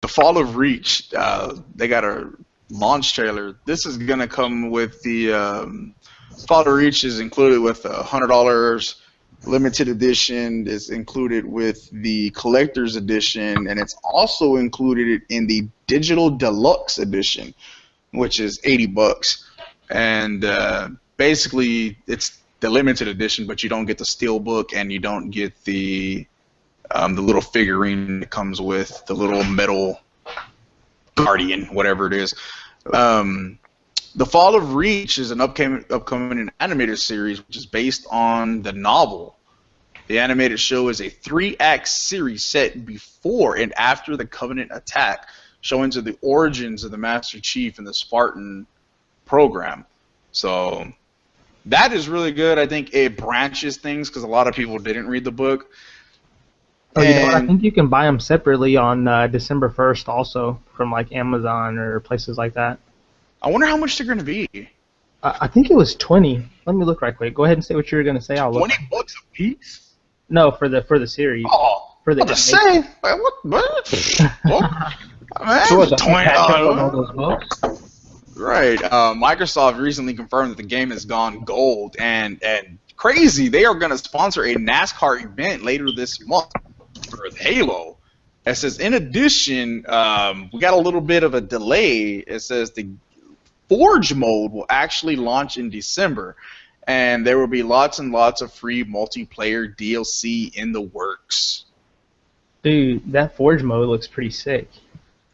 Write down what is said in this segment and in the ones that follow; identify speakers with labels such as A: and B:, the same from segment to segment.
A: the Fall of Reach, they got a launch trailer. This is gonna come with the Fall of Reach is included with $100 limited edition. Is included with the collector's edition, and it's also included in the digital deluxe edition, which is $80. And basically, it's the limited edition, but you don't get the steelbook, and you don't get the little figurine that comes with the little metal guardian, whatever it is. The Fall of Reach is an upcoming animated series, which is based on the novel. The animated show is a 3-act series set before and after the Covenant attack, showing to the origins of the Master Chief and the Spartan program. So that is really good. I think it branches things because a lot of people didn't read the book.
B: Oh, you know what? I think you can buy them separately on December 1st also from like Amazon or places like that.
A: I wonder how much they're going to be.
B: I think it was 20. Let me look right quick. Go ahead and say what you were going to say. I'll look.
A: $20 a piece?
B: No, for the series.
A: Oh,
B: for the
A: say what? Man,
C: So what's
A: $20. Right. Microsoft recently confirmed that the game has gone gold, and crazy, they are going to sponsor a NASCAR event later this month for Halo. It says, in addition, we got a little bit of a delay. It says the Forge mode will actually launch in December, and there will be lots and lots of free multiplayer DLC in the works.
B: Dude, that Forge mode looks pretty sick.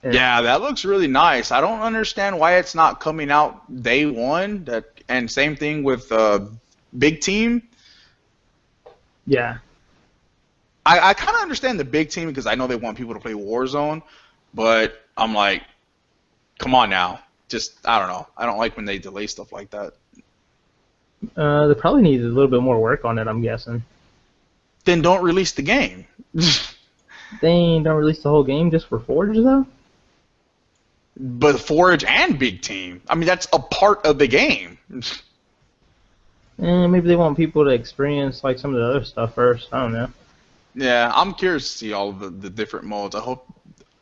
A: Yeah, that looks really nice. I don't understand why it's not coming out day one. And same thing with Big Team.
B: Yeah.
A: I kind of understand the Big Team because I know they want people to play Warzone, but I'm like, come on now. Just, I don't know. I don't like when they delay stuff like that.
B: They probably need a little bit more work on it, I'm guessing.
A: Then don't release the game.
B: They don't release the whole game just for Forge, though?
A: But Forge and Big Team. I mean, that's a part of the game.
B: Maybe they want people to experience like some of the other stuff first. I don't know.
A: Yeah, I'm curious to see all of the different modes. I hope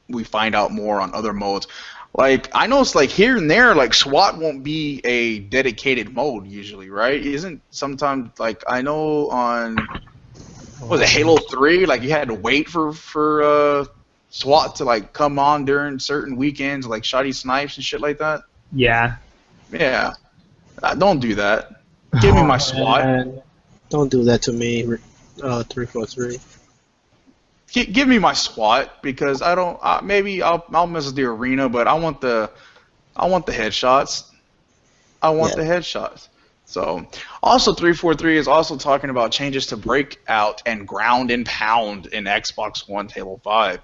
A: we find out more on other modes. Like, I know it's like here and there, like SWAT won't be a dedicated mode usually, right? Isn't sometimes, like, I know on, what was it, Halo 3, like you had to wait for SWAT to like come on during certain weekends, like shoddy snipes and shit like that.
B: Yeah.
A: Yeah. Don't do that. Give me my SWAT.
C: Man. Don't do that to me, 343.
A: Give me my SWAT because I don't. Maybe I'll mess with the arena, but I want the headshots. I want the headshots. So also 343 is also talking about changes to Breakout and Ground and Pound in Xbox One Halo 5.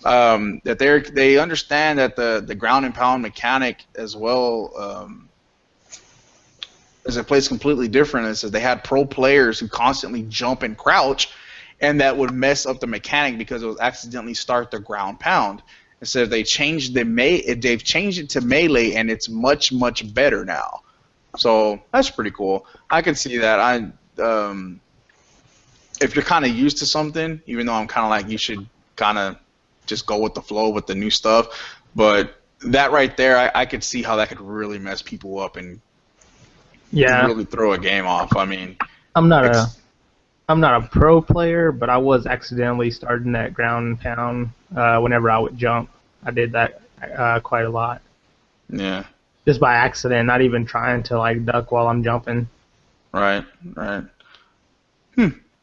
A: That they understand that the Ground and Pound mechanic as well is a place completely different. It says they had pro players who constantly jump and crouch, and that would mess up the mechanic because it would accidentally start the ground pound. It says they've changed it to melee, and it's much better now. So that's pretty cool. I can see that. If you're kind of used to something, even though I'm kind of like you should kind of just go with the flow with the new stuff, but that right there, I could see how that could really mess people up and really throw a game off. I mean,
B: I'm not a pro player, but I was accidentally starting that ground and pound whenever I would jump. I did that quite a lot.
A: Yeah.
B: Just by accident, not even trying to like duck while I'm jumping.
A: Right.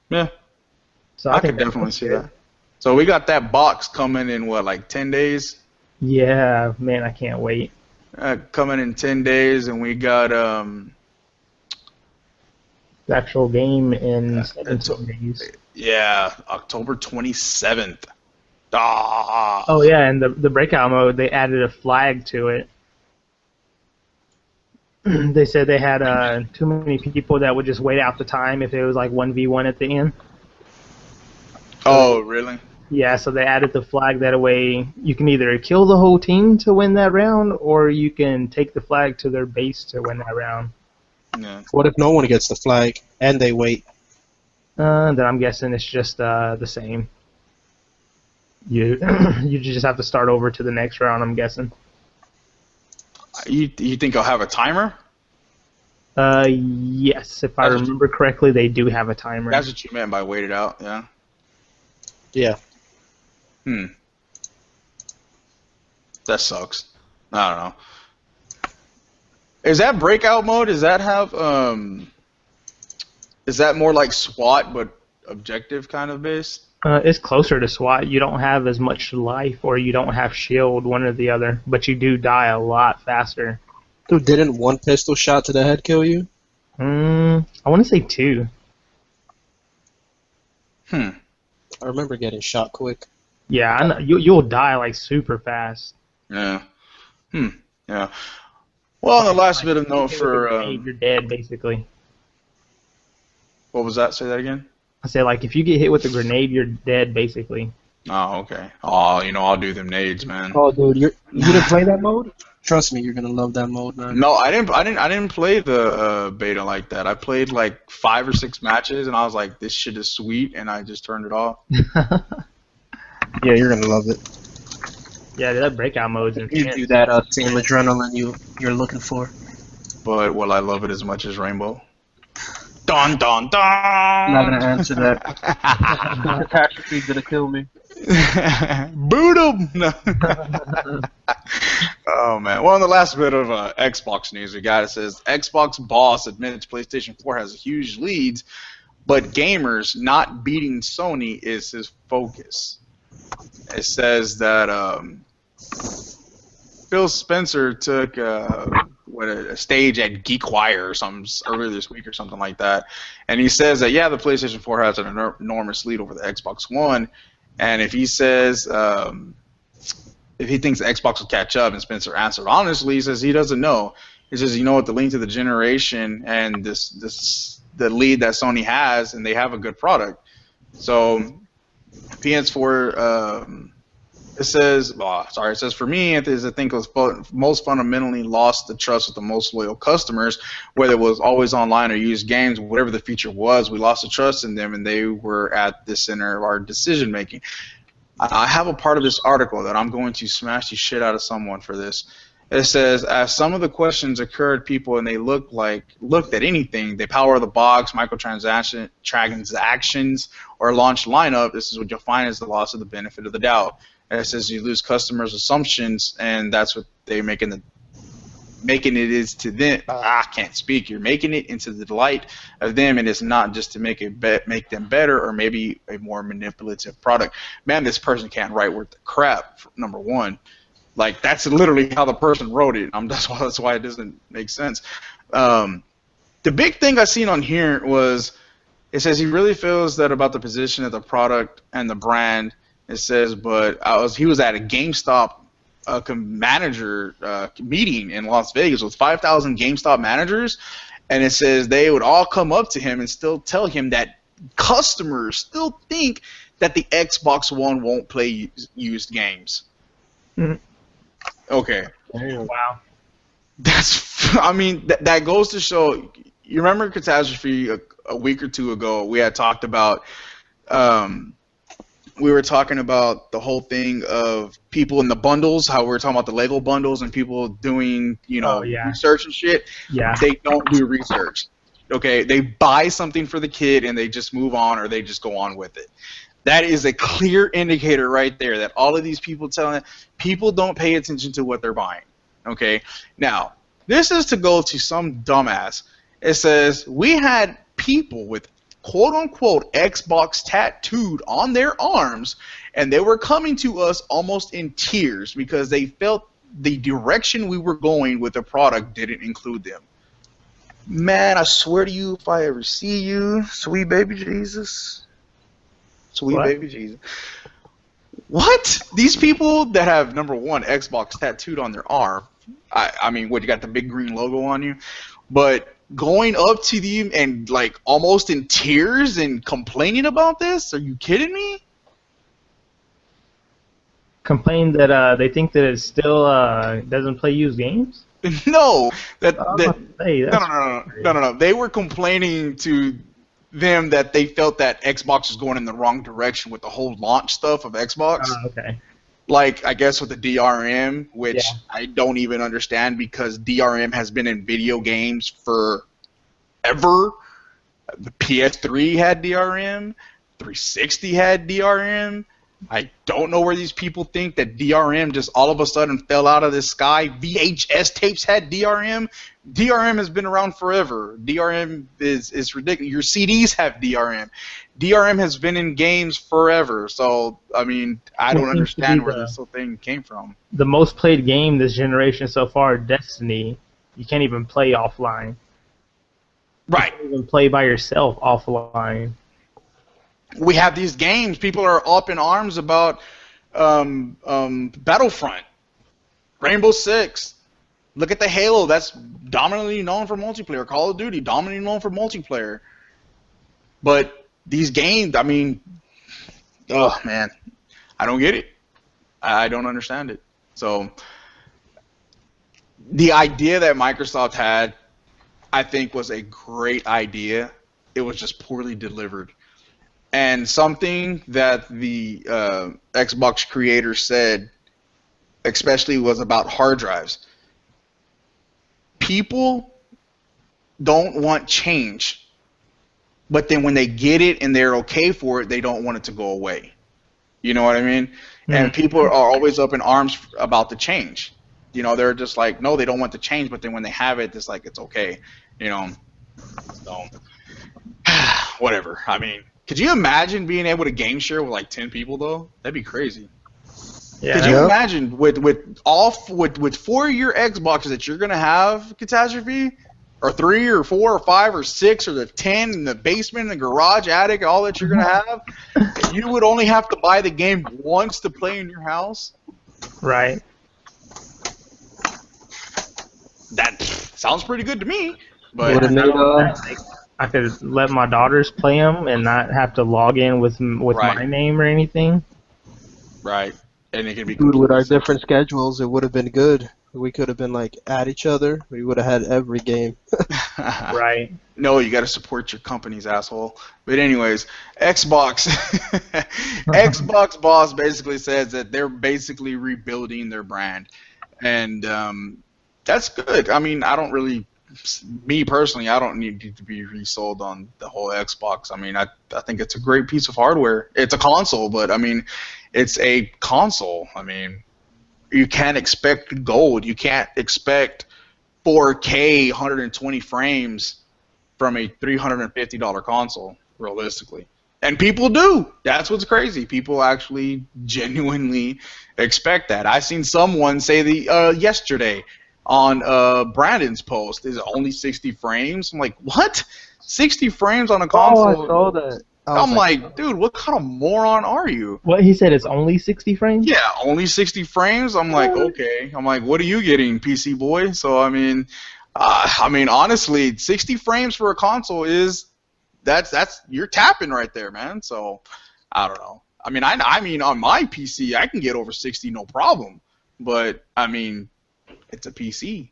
A: Yeah.
B: So
A: I can definitely see that. So we got that box coming in what, like 10 days?
B: Yeah, man, I can't wait.
A: Coming in 10 days, and we got
B: the actual game in 17 days.
A: Yeah, October 27th. Ah.
B: Oh yeah, and the breakout mode, they added a flag to it. They said they had too many people that would just wait out the time if it was like 1v1 at the end.
A: Oh, really?
B: Yeah, so they added the flag that way you can either kill the whole team to win that round, or you can take the flag to their base to win that round.
A: Yeah.
C: What if no one gets the flag and they wait?
B: Then I'm guessing it's just the same. You you just have to start over to the next round, I'm guessing.
A: You think I'll have a timer?
B: Yes, if I remember correctly, they do have a timer.
A: That's what you meant by wait it out, yeah?
C: Yeah.
A: That sucks. I don't know. Is that breakout mode? Does that have is that more like SWAT but objective kind of based?
B: It's closer to SWAT. You don't have as much life, or you don't have shield, one or the other, but you do die a lot faster.
C: Dude, didn't one pistol shot to the head kill you?
B: I want to say 2.
C: I remember getting shot quick.
B: Yeah, I know. You'll die like super fast.
A: Yeah. Yeah. Well, the last bit of note for
B: You're dead basically.
A: what was that? Say that again.
B: I say like if you get hit with a grenade, you're dead basically.
A: Oh, okay. Oh, I'll do them nades, man.
C: Oh, dude, you didn't play that mode? Trust me, you're gonna love that mode, man.
A: No, I didn't play the beta like that. I played like 5 or 6 matches, and I was like, this shit is sweet, and I just turned it off.
C: Yeah, you're gonna love it.
B: Yeah, that breakout mode's intense.
C: You do that same adrenaline you're looking for.
A: But will I love it as much as Rainbow? Dun dun dun!
C: I'm not gonna answer that. Catastrophe's gonna kill me.
A: Boot 'em! No. Oh man. Well, in the last bit of Xbox news, we got it says Xbox boss admits PlayStation 4 has huge leads, but gamers not beating Sony is his focus. It says that Phil Spencer took a stage at GeekWire or something earlier this week or something like that, and he says that the PlayStation 4 has an enormous lead over the Xbox One, and if he says if he thinks the Xbox will catch up, and Spencer answered honestly, he says he doesn't know. He says with the link to the generation and the lead that Sony has, and they have a good product. So PS4 it says for me, I think it was most fundamentally lost the trust with the most loyal customers, whether it was always online or used games, whatever the feature was, we lost the trust in them, and they were at the center of our decision making. I have a part of this article that I'm going to smash the shit out of someone for this. It says, as some of the questions occurred, people, and they looked at anything, the power of the box, transactions, or launch lineup, this is what you'll find is the loss of the benefit of the doubt. And it says you lose customers' assumptions, and that's what they're making it is to them. I can't speak. You're making it into the delight of them, and it's not just to make them better or maybe a more manipulative product. Man, this person can't write worth the crap. Number one, like that's literally how the person wrote it. That's why it doesn't make sense. The big thing I seen on here was it says he really feels that about the position of the product and the brand. It says, but he was at a GameStop manager meeting in Las Vegas with 5,000 GameStop managers, and it says they would all come up to him and still tell him that customers still think that the Xbox One won't play used games. Mm-hmm. Okay.
B: Wow.
A: That goes to show. You remember Catastrophe a week or two ago? We had talked about. We were talking about the whole thing of people in the bundles, how we were talking about the Lego bundles and people doing, research and shit.
B: Yeah.
A: They don't do research. Okay, they buy something for the kid and they just move on or they just go on with it. That is a clear indicator right there that all of these people people don't pay attention to what they're buying. Okay, now this is to go to some dumbass. It says we had people with quote-unquote Xbox tattooed on their arms, and they were coming to us almost in tears because they felt the direction we were going with the product didn't include them. Man, I swear to you, if I ever see you, sweet baby Jesus. Sweet baby Jesus. What? These people that have, number one, Xbox tattooed on their arm, what, you got the big green logo on you? But going up to them and like almost in tears and complaining about this? Are you kidding me?
B: Complain that they think that it still doesn't play used games?
A: No,
B: no.
A: They were complaining to them that they felt that Xbox was going in the wrong direction with the whole launch stuff of Xbox.
B: Okay.
A: Like, I guess with the DRM, which
B: Yeah.
A: I don't even understand because DRM has been in video games forever. The PS3 had DRM. 360 had DRM. I don't know where these people think that DRM just all of a sudden fell out of the sky. VHS tapes had DRM. DRM has been around forever. DRM is ridiculous. Your CDs have DRM. DRM has been in games forever. So, I mean, I don't understand where this whole thing came from.
B: The most played game this generation so far, Destiny, you can't even play offline.
A: Right.
B: You can't even play by yourself offline.
A: We have these games. People are up in arms about Battlefront, Rainbow Six. Look at the Halo. That's dominantly known for multiplayer. Call of Duty, dominantly known for multiplayer. But these games, I mean, oh, man. I don't get it. I don't understand it. So the idea that Microsoft had, I think, was a great idea. It was just poorly delivered. And something that the Xbox creator said, especially, was about hard drives. People don't want change, but then when they get it and they're okay for it, they don't want it to go away. You know what I mean? Mm-hmm. And people are always up in arms about the change. You know, they're just like, no, they don't want the change, but then when they have it, it's like, it's okay. You know, so whatever. I mean, could you imagine being able to game share with like 10 people though? That'd be crazy. Yeah. Could you imagine with 4 of your Xboxes that you're gonna have Catastrophe, or 3 or 4 or 5 or 6 or the 10 in the basement, in the garage, attic, all that you're gonna have, you would only have to buy the game once to play in your house?
B: Right.
A: That sounds pretty good to me. But
B: I could let my daughters play them and not have to log in with my name or anything.
A: Right. And it could be
C: good with our different schedules. It would have been good. We could have been like at each other. We would have had every game.
B: Right.
A: No, you got to support your company's asshole. But anyways, Xbox Xbox boss basically says that they're basically rebuilding their brand, and that's good. I mean, me personally, I don't need to be resold on the whole Xbox. I mean, I think it's a great piece of hardware. It's a console, but I mean, it's a console. I mean, you can't expect gold. You can't expect 4K 120 frames from a $350 console, realistically. And people do. That's what's crazy. People actually genuinely expect that. I seen someone say yesterday on Brandon's post, is it only 60 frames? I'm like, what? 60 frames on a console?
C: Oh, I saw that.
A: I'm like, dude, what kind of moron are you?
B: What, he said it's only 60 frames?
A: Yeah, only 60 frames? I'm like, okay. I'm like, what are you getting, PC boy? So, I mean, honestly, 60 frames for a console that's you're tapping right there, man. So, I don't know. I mean, on my PC, I can get over 60 no problem. But, I mean, it's a PC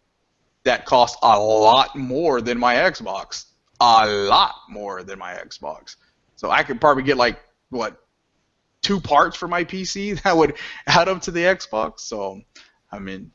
A: that costs a lot more than my Xbox. A lot more than my Xbox. So I could probably get like, 2 parts for my PC that would add up to the Xbox. So, I mean,